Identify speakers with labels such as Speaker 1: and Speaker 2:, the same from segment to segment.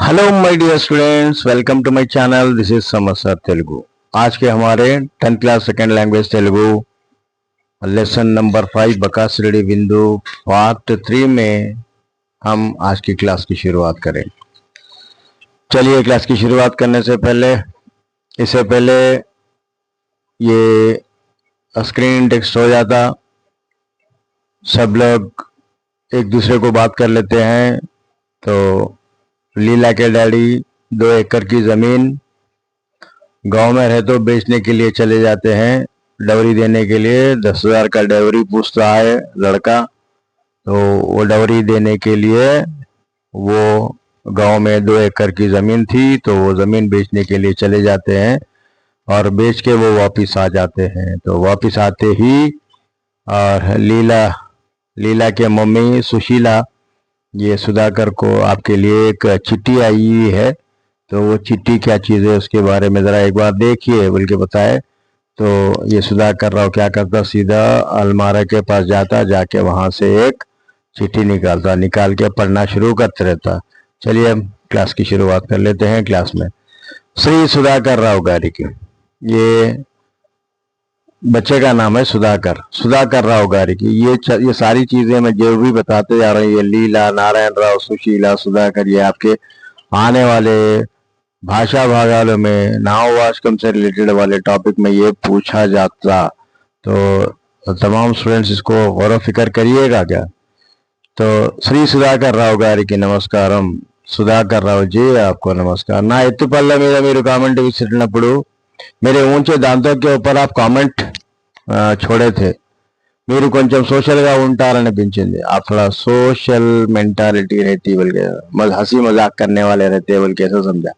Speaker 1: Hello my dear students, welcome to my channel. This is Samar sir Telugu. आज के हमारे 10th class second language Telugu lesson number 5 बकासुरुडी विंदु part 3 में हम आज की क्लास की शुरुआत करें। चलिए, क्लास की शुरुआत करने से पहले इससे पहले ये स्क्रीन टेक्स्ट हो जाता, सब लोग एक दूसरे को बात कर लेते हैं। तो लीला के डैडी 2 एकड़ की जमीन गांव में रहे तो बेचने के लिए चले जाते हैं, डवरी देने के लिए 10,000 का डवरी पूछता है लड़का। तो वो डवरी देने के लिए वो गांव में 2 एकड़ की ज़मीन थी, तो वो ज़मीन बेचने के लिए चले जाते हैं और बेच के वो वापस आ जाते हैं। तो वापस आते ही और लीला के मम्मी सुशीला ये सुधाकर को आपके लिए एक चिट्ठी आई है, तो वो चिट्ठी क्या चीज़ है उसके बारे में ज़रा एक बार देखिए बोल के बताए। तो ये सुधाकर राव क्या करता, सीधा अलमारा के पास जाता, जाके वहाँ से एक चिट्ठी निकाल के पढ़ना शुरू करते रहता। चलिए हम क्लास की शुरुआत कर लेते हैं। क्लास में श्री सुधाकर राव गारी की, ये बच्चे का नाम है सुधाकर राव गारी की। ये सारी चीजें मैं जो भी बताते जा रहा हूँ, ये लीला, नारायण राव, सुशीला, सुधाकर, ये आपके आने वाले भाषा भागालों में नाव वाचकम से रिलेटेड वाले टॉपिक में ये पूछा जाता। तो तमाम स्टूडेंट्स इसको गौर व फिक्र करिएगा क्या। तो श्री सुधाकर राव गारी की नमस्कारम। सुधाकर राव जी आपको नमस्कार। నా ఎత్తుపల్ల మీద మీరు కామెంట్ విసిరినప్పుడు मेरे ऊंचे दांतों के ऊपर आप కామెంట్ छोड़े थे। మీరు కొంచెం సోషల్ గా ఉంటారనిపించింది। आप थोड़ा सोशल मेंटालिटी रहती बोल के, हंसी मजाक करने वाले रहते बोल के ऐसा समझा।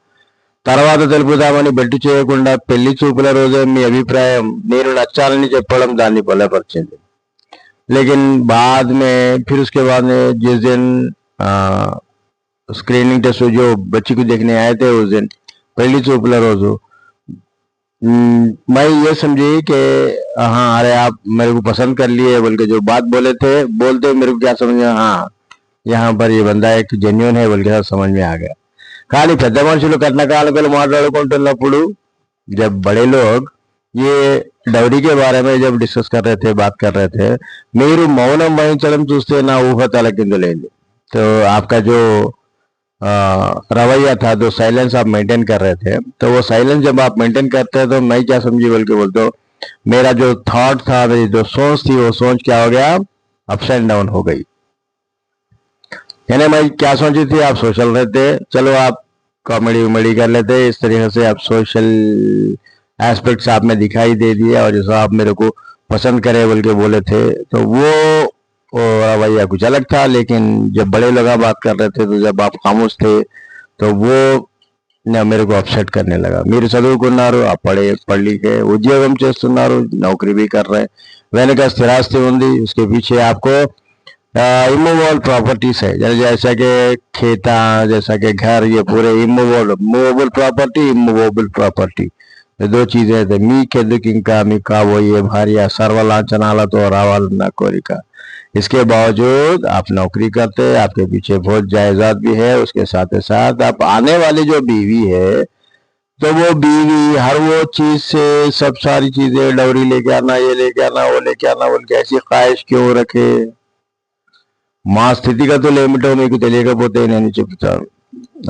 Speaker 1: తర్వాత తెలుపుదామని బెట్టు చేయకుండా పెళ్లి చూపుల రోజే మీ అభిప్రాయం నేను నచ్చాలని చెప్పడం దాన్ని బలపరిచింది। लेकिन बाद में फिर उसके बाद में जिस दिन स्क्रीनिंग टेस्ट जो बच्ची को देखने आए थे उस दिन पहली चूपला रोज मैं ये समझी कि हाँ अरे आप मेरे को पसंद कर लिए बोल के जो बात बोलते मेरे को क्या समझ में, हाँ यहाँ पर ये बंदा एक जेन्युइन है बोल के समझ में आ गया। కానీ పెద్ద మనుషులు కట్నకాలకలు మాట్లాడుకుంటున్నప్పుడు जब बड़े लोग ये डवरी के बारे में जब डिस्कस कर रहे थे, बात कर रहे थे, మీరు మౌనం వహించడం చూస్తే నా ఊహ తలకిందులైంది। तो आपका जो रवैया था, जो साइलेंस आप मेंटेन कर रहे थे, तो वो साइलेंस जब आप मेंटेन करते हैं तो मैं क्या समझी बोलते हो, मेरा जो थॉट था, मेरी जो सोच थी, वो सोच क्या हो गया, अप्स एंड डाउन हो गई। यानी मैं क्या सोची थी, आप सोशल रहते, चलो आप कॉमेडी उमेडी कर लेते, इस तरीके से आप सोशल एस्पेक्ट्स आप में दिखाई दे दिए और जैसा आप मेरे को पसंद करे बोल के बोले थे, तो वो रवैया कुछ अलग था। लेकिन जब बड़े लोग बात कर रहे थे, तो जब आप खामोश थे, तो वो मेरे को अपसेट करने लगा। మీరు చదువుకున్నారు, పढ़ लिखे ఉద్యోగం చేస్తున్నారు, नौकरी भी कर रहे, వెనక స్థిరాస్తి ఉంది, उसके पीछे आपको इमूवेबल प्रॉपर्टीज है, जैसा कि खेता, जैसा कि घर, ये पूरे मूवेबल प्रॉपर्टी, इमूवेबल प्रॉपर्टी, ये 2 चीजें थे। మీకెందుకు ఇంకా మీకు కాబోయే భార్య సర్వలాంఛనాలతో రావాలన్న కోరిక। इसके बावजूद आप नौकरी करते, आपके पीछे बहुत जायदाद भी है, उसके साथ ही साथ आप आने वाली जो बीवी है, तो वो बीवी हर वो चीज से सब सारी चीजें डवरी लेके आना, ये लेके आना, वो लेके आना बोल के ऐसी ख्वाहिश क्यों रखे। మా స్థితిగతులు ఏమిటో మీకు తెలియకపోతే నేను చెప్తాను।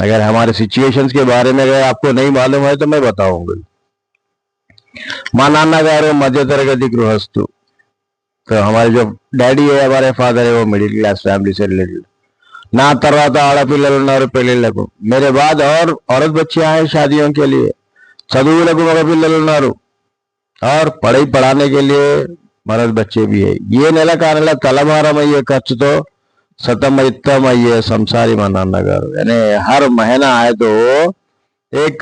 Speaker 1: अगर हमारे सिचुएशंस के बारे में अगर आपको नहीं मालूम है तो मैं बताऊंगा। మా నాన్నగారు మధ్యతరగతి గృహస్థు, तो हमारे जो डैडी है, हमारे फादर है, वो मिडिल क्लास फैमिली से रिलेटेड। ना తర్వాత ఆడపిల్లలు ఉన్నారు పెళ్లిళ్లకు, मेरे बाद और औरत बच्चियां हैं शादियों के लिए, చదువులకు మగ పిల్లలు ఉన్నారు और पढ़ाने के लिए मर्द बच्चे भी है। ये నెల కానలా తలమారమయ్యే ఖర్చుతో సతమతమయ్యే సంసారి మా నాన్నగారు। यानी हर महीना आए तो एक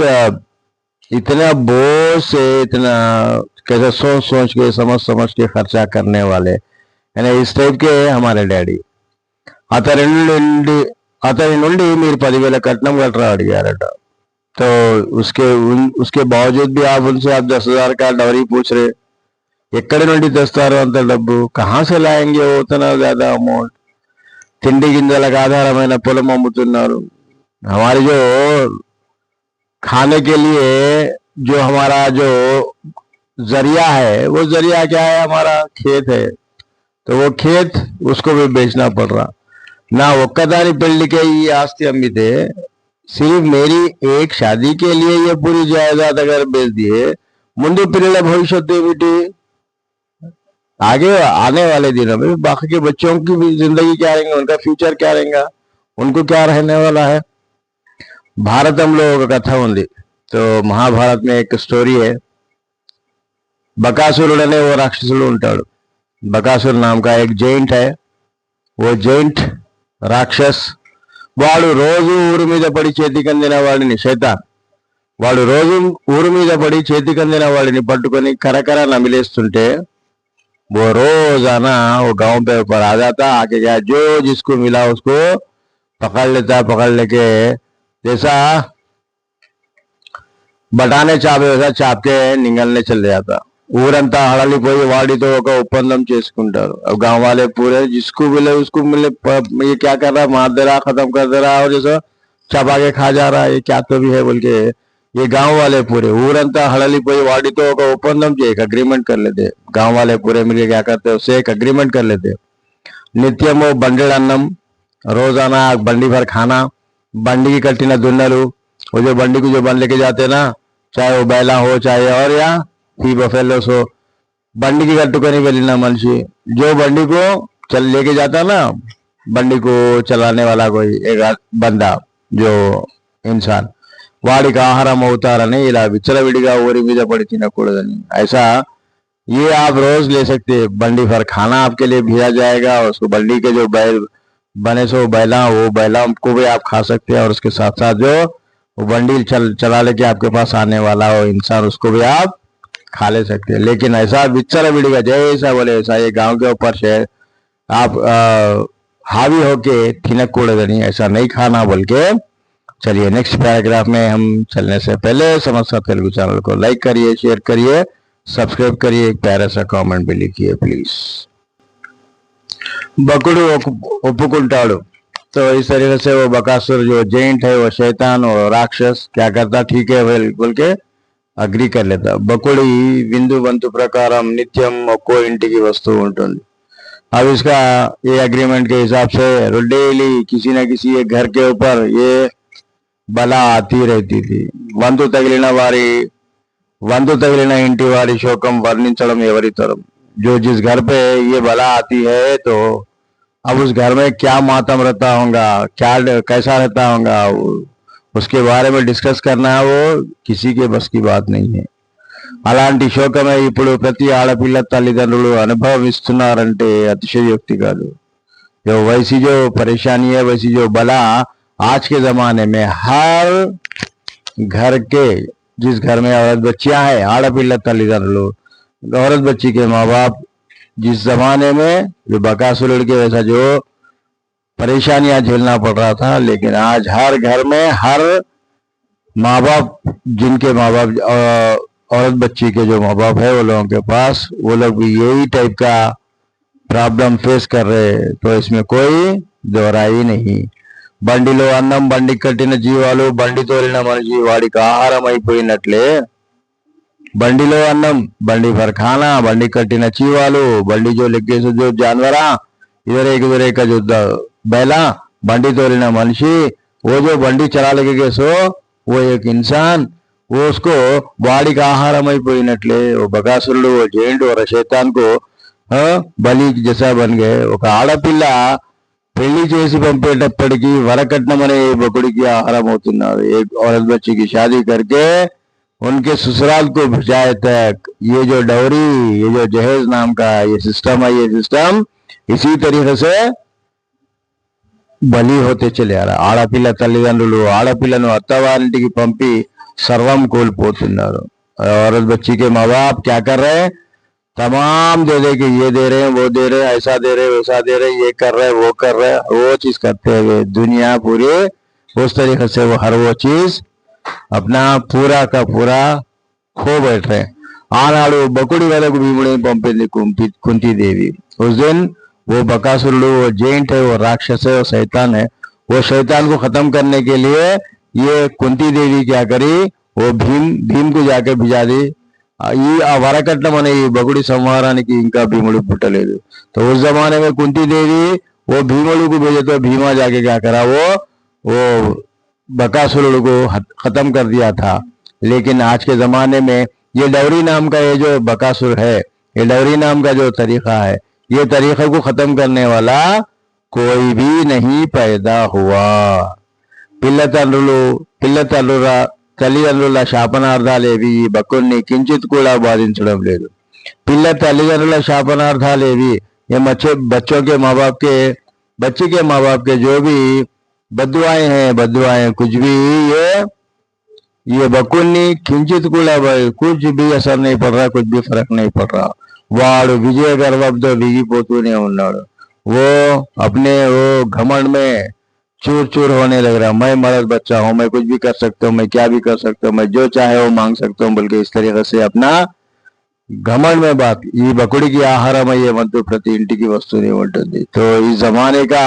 Speaker 1: इतना बोझ से, इतना कैसे सोच के समझ के खर्चा करने वाले, यानी इस टाइप के हमारे डैडी। అతని నుండి మీరు 10,000 కట్నం కట్టరా అడిగారట। तो उसके बावजूद भी आप उनसे आप 10,000 का डवरी पूछ रहे, ఎక్కడి నుండి తెస్తారు అంత డబ్బు, कहाँ से लाएंगे उतना ज्यादा अमाउंट। తిండి గింజలకు ఆధారమైన పొలం అమ్ముతున్నారు, हमारी जो खाने के लिए जो हमारा जो जरिया है, वो जरिया क्या है? हमारा खेत है। तो वो खेत उसको भी बेचना पड़ रहा ना। ఒక్కదాని పెళ్లికే ఈ ఆస్తి అమ్మితే सिर्फ मेरी एक शादी के लिए ये पूरी जायदाद अगर बेच दिए, ముందు పిల్లల భవిష్యత్తు ఏమిటి? आगे आने वाले दिनों में बाकी के बच्चों की भी जिंदगी क्या रहेंगे, उनका फ्यूचर क्या रहेगा, उनको क्या रहने वाला है। భారతంలో ఒక కథ ఉంది. तो महाभारत में एक स्टोरी है. बकासुरुడు అనే ఓ రాక్షసుడు ఉంటాడు. बकासुर नाम का एक जैंट है. वो जैंट राक्षस వాడు రోజు ఊరి మీద పడి చేతికందిన వాడిని శైతాన్ వాడు రోజు ఊరి మీద పడి చేతికందిన వాడిని పట్టుకొని కరకర నమిలేస్తుంటే वो रोजाना वो गांव पे ऊपर आ जाता, आके क्या जो जिसको मिला उसको पकड़ लेता. पकड़ लेके जैसा బఠానే చాపే వసా చాపకే నింగల్నే చले जाता. ఊరంతా హడలిపోయి వాడితో ఒక ఒప్పందం చేసుకుంటారు. अब गांव वाले पूरे जिसको मिले उसको मिले, ये क्या कर रहा, मार दे रहा, खत्म कर दे रहा, और जैसा चबा के खा जा रहा, ये क्या तो भी है बोल के ये गांव वाले पूरे ఊరంతా హడలిపోయి వాడితో ఒక ఒప్పందం एक अग्रीमेंट कर लेते. गांव वाले पूरे मिलके क्या करते, उससे एक अग्रीमेंट कर लेते. नित्यम वो बंडेड़ अन्नम, रोजाना बंडी भर खाना, बंडी की कट्टिना दुन्नलू, वो जो बंडी को जो बन लेके जाते ना, चाहे वो बैला हो चाहे और या ही बफेलोस हो, बंडी की कट्टुकनी వెళ్ళిన మనిషి जो बंडी को चल लेके जाता ना, बंडी को चलाने वाला कोई एक बंदा जो इंसान వాడికి ఆహారం అవుతారని ఇలా విచ్చలవిడిగా ఊరి మీద పడి తినకూడదని. ऐसा ये आप रोज ले सकते. बंडी भर खाना आपके लिए भेजा जाएगा, और उसको बंडी के जो बैल बने सो बैला, वो बैला को भी आप खा सकते हैं, और उसके साथ साथ जो वो बंडी चला लेके आपके पास आने वाला वो इंसान, उसको भी आप खा ले सकते हैं. लेकिन ऐसा विचलविडिगा जैसा बोले ऐसा ये गांव के ऊपर शहर आप हावी होके थिनकूडదని, ऐसा नहीं खाना बोल के. चलिए नेक्स्ट पैराग्राफ में हम चलने से पहले समस्या तेलुगु चैनल को लाइक करिए, शेयर करिए, सब्सक्राइब करिए, एक प्यारा सा कमेंट भी लिखिए प्लीज. बकुड़ू ఒప్పుకుంటాడు. तो इस तरीके से वो बकासुर जो जैंट है, वो शैतान और राक्षस क्या करता, ठीक है बोल के అగ్రీ कर लेता. बकुड़ी बिंदु बंतु प्रकारम नित्यम ఒక్కో ఇంటికి వస్తూ ఉంటుంది. अब इसका ये एग्रीमेंट के हिसाब से डेली किसी न किसी एक घर के ऊपर ये बला आती रहती थी. వంతు తగిలిన ఇంటి వారి శోకం వర్ణించడం ఎవరి తరం. जो जिस घर पे ये बला आती है, तो अब उस घर में क्या मातम रहता होगा, क्या कैसा रहता होगा, उसके बारे में डिस्कस करना है, वो किसी के बस की बात नहीं है. అలాంటి శోకమే ఇప్పుడు ప్రతి ఆడపిల్ల తల్లిదండ్రులు అనుభవిస్తున్నారంటే అతిశయోక్తి కాదు. जो वैसी जो परेशानी है, वैसी जो बला आज के जमाने में हर घर के जिस घर में औरत बच्चियां है, ఆడపిల్ల తల్లిదండ్రులు, औरत बच्ची के माँ बाप, जिस जमाने में जो बकासुर के वैसा जो परेशानियां झेलना पड़ रहा था, लेकिन आज हर घर में हर माँ बाप, जिनके माँ बाप औरत बच्ची के जो माँ बाप है, वो लोगों के पास वो लोग भी यही टाइप का प्रॉब्लम फेस कर रहे. तो इसमें कोई दोहराई नहीं. బండిలో అన్నం, బండి కట్టిన జీవాలు, బండి తోలిన మనిషి వాడికి ఆహారం అయిపోయినట్లే, బండిలో అన్నం, బండి भर खाना, బండి కట్టిన జీవాలు, బండి जो लेके जो जानवरा, इधर एक का जो बैला, బండి తోలిన మనిషి, वो जो బండి चला लेके सो वो एक इंसान, वो उसको వాడికి ఆహారం అయిపోయినట్లే. वो బకాసురుడు, वो జైంట్ और शैतान को బలి जैसा बन गए. ఒక ఆడపిల్ల పెళ్లి చేసి పంపేటప్పటికి వరకట్నం అనే బకుడికి ఆహారం అవుతున్నారు. एक औरत बच्ची की शादी करके उनके ससुराल को भिजाए तक ये जो डौरी, ये जो जहेज नाम का ये सिस्टम है, ये सिस्टम इसी तरीके से బలి होते चले आ रहा. ఆడపిల్ల తల్లిదండ్రులు ఆడపిల్లను అత్తవారింటికి పంపి सर्वम కోల్పోతున్నారు. औरत बच्ची के माँ बाप क्या कर रहे हैं, तमाम दे दे के ये दे रहे हैं, वो दे रहे हैं, ऐसा दे रहे, वैसा दे रहे, ये कर रहे, वो कर रहे, वो चीज करते हुए दुनिया पूरी उस तरीके से वो हर वो चीज अपना पूरा का पूरा खो बैठ रहे. ఆనాడు బకుడి వరకు భీముడిని పంపింది కుంతీదేవి. उस दिन वो बकासुरुడు, वो जैंट है, वो राक्षस है, वो शैतान है, वो शैतान को खत्म करने के लिए ये कुंती देवी क्या करी, वो भीम को जाके भिजा दी। ఈ ఆ వరకట్నం అనే ఈ బగుడి సంహారానికి ఇంకా భీముడు పుట్టలేదు। तो उस जमाने में कुंती देवी वो भीमुడు को भेजे तो भीमा जाके क्या करा, वो बकासुर को खत्म कर दिया था। लेकिन आज के जमाने में ये डवरी नाम का ये जो बकासुर है, ये डवरी नाम का जो तरीका है, ये तरीके को खत्म करने वाला कोई भी नहीं पैदा हुआ। తల్లిదండ్రుల శాపనార్థాలేవి ఈ బకుణ్ణి కించిత్ కూడా బాధించడం లేదు। తల్లిదండ్రుల శాపనార్థాలేవి ये बच्चों के माँ बाप के बच्चे के माँ बाप के जो भी बदुआएं कुछ भी ये बकुन्नी किंचित కూడా कुछ भी असर नहीं पड़ रहा, कुछ भी फर्क नहीं पड़ रहा। వాడు విజయ గర్వంతో విగిపోతూనే ఉన్నాడు। वो अपने वो घमंड में चूर चूर होने लग रहा, मैं मर्द बच्चा हूँ, मैं कुछ भी कर सकता हूँ, मैं क्या भी कर सकता हूँ, मैं जो चाहे वो मांग सकता हूँ, बल्कि इस तरीके से अपना घमंड में बात। ఈ బకుడికి ఆహారం అయ్యే వంతు ప్రతి ఇంటికి వస్తూనే ఉంటుంది। तो इस जमाने का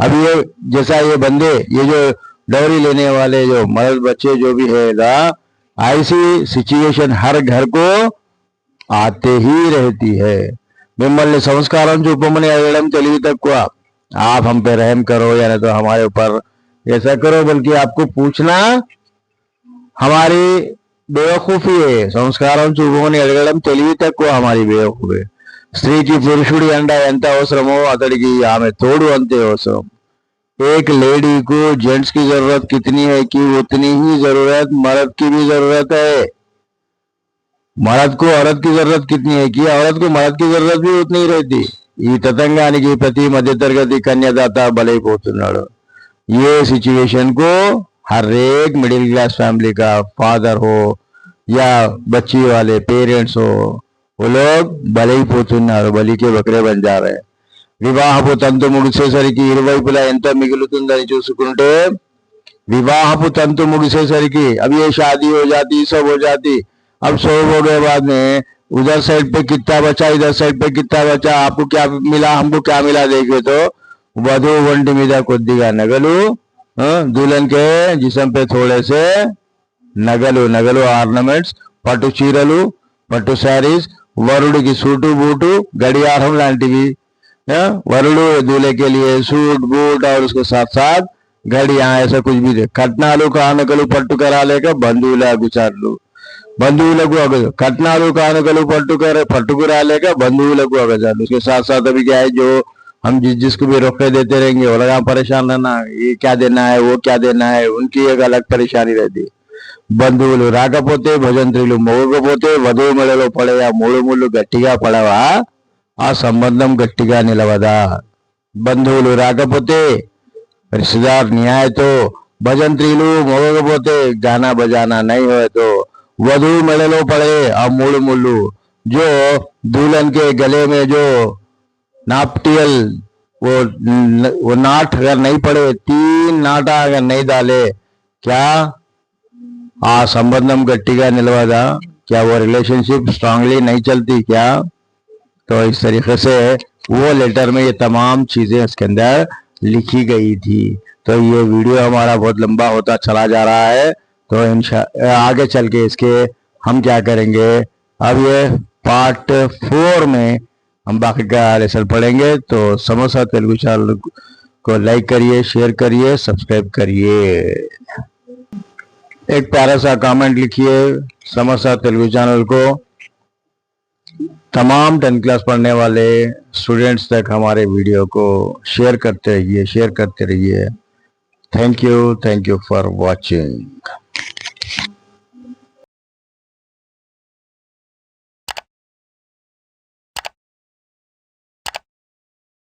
Speaker 1: अभी ये जैसा ये बंदे ये जो डौरी लेने वाले जो मर्द बच्चे जो भी है, ऐसी सिचुएशन हर घर को आते ही रहती है। మిమ్మల్ని సంస్కారం చూపమని అడగడం తెలివి తక్కువ, आप हम पे रहम करो या नहीं तो हमारे ऊपर ऐसा करो, बल्कि आपको पूछना हमारी बेवकूफी है। సంస్కారం చూపమని అడగడం తెలివి తక్కువ, हमारी बेवकूफी। స్త్రీకి పురుషుడి అండ ఎంత అవసరమో అతడికి ఆమె తోడు అంతే అవసరం। एक लेडी को जेंट्स की जरूरत कितनी है कि उतनी ही जरूरत मर्द की भी जरूरत है। मर्द को औरत की जरूरत कितनी है कि औरत को मर्द की जरूरत भी उतनी ही रहती। ఈ తతంగానికి ప్రతి మధ్యతరగతి కన్యాదాత బలైపోతున్నాడు। ये सिचुएशन को हर एक मिडिल क्लास फैमिली का फादर हो या बच्ची वाले पेरेंट्स हो, वो लोग బలైపోతున్నారు, బలికే బకరే బన్ जा रहे हैं। వివాహపు తంతు ముగిసేసరికి ఇరువైపులా ఎంత మిగులుతుందని చూసుకుంటే, विवाहపు తంతు ముగిసేసరికి अब ये शादी हो जाती, सब हो जाती, अब सब हो गए, बाद में उधर साइड पे कितना बचा, इधर साइड पे कितना बचा, आपको क्या मिला, हमको क्या मिला, देखे तो वधु वंटी మీద కొద్దిగా నగలు, दुल्हन के जिस्म पे थोड़े से నగలు ఆర్నమెంట్స్, పట్టు చీరలు, పట్టు శారీస్, వరుడికి సూటు బూటు గడియారం లాంటివి। వరుడు दूल्हे के लिए सूट बूट और उसके साथ साथ घड़ियां, ऐसा कुछ भी दे। కట్నాలు కానుకలు పట్టుకరాలేక బంధువుల విచారణలు, బంధువులకు అగదు। కట్నాలు కానుకలు పట్టుకురాలేక బంధువులకు అగజాలు। उसके साथ साथ अभी क्या है, जो हम जिसको भी रोके देते रहेंगे वो लगा परेशान रहना, ये क्या देना है, वो क्या देना है, उनकी एक अलग परेशानी रहती। బంధువులు రాకపోతే, భజంత్రులు మోగకపోతే, వధువు మెడలో పడే ఆ మూడు ముళ్ళు గట్టిగా పడవా, ఆ సంబంధం గట్టిగా నిలవదా। బంధువులు రాకపోతే, रिश्तेदार न्याय तो, భజంత్రీలు మోగకపోతే, गाना बजाना नहीं हो तो, वधु मेड़लो पड़े आ मूड़ मुल्लू, जो दुल्हन के गले में जो नापटियल वो नाट अगर नहीं पड़े, 3 नाटा अगर नहीं डाले, क्या आ संबंधम गट्टिगा निलवादा, क्या वो रिलेशनशिप स्ट्रांगली नहीं चलती क्या। तो इस तरीके से वो लेटर में ये तमाम चीजें इसके अंदर लिखी गई थी। तो ये वीडियो हमारा बहुत लंबा होता चला जा रहा है, तो आगे चल के इसके हम क्या करेंगे, अब ये पार्ट 4 में हम बाकी का लेसन पढ़ेंगे। तो समोसा तेलुगु चैनल को लाइक करिए, शेयर करिए, सब्सक्राइब करिए। एक प्यारा सा कमेंट लिखिए समोसा तेलुगु चैनल को। तमाम 10th क्लास पढ़ने वाले स्टूडेंट्स तक हमारे वीडियो को शेयर करते रहिए। Thank you for watching.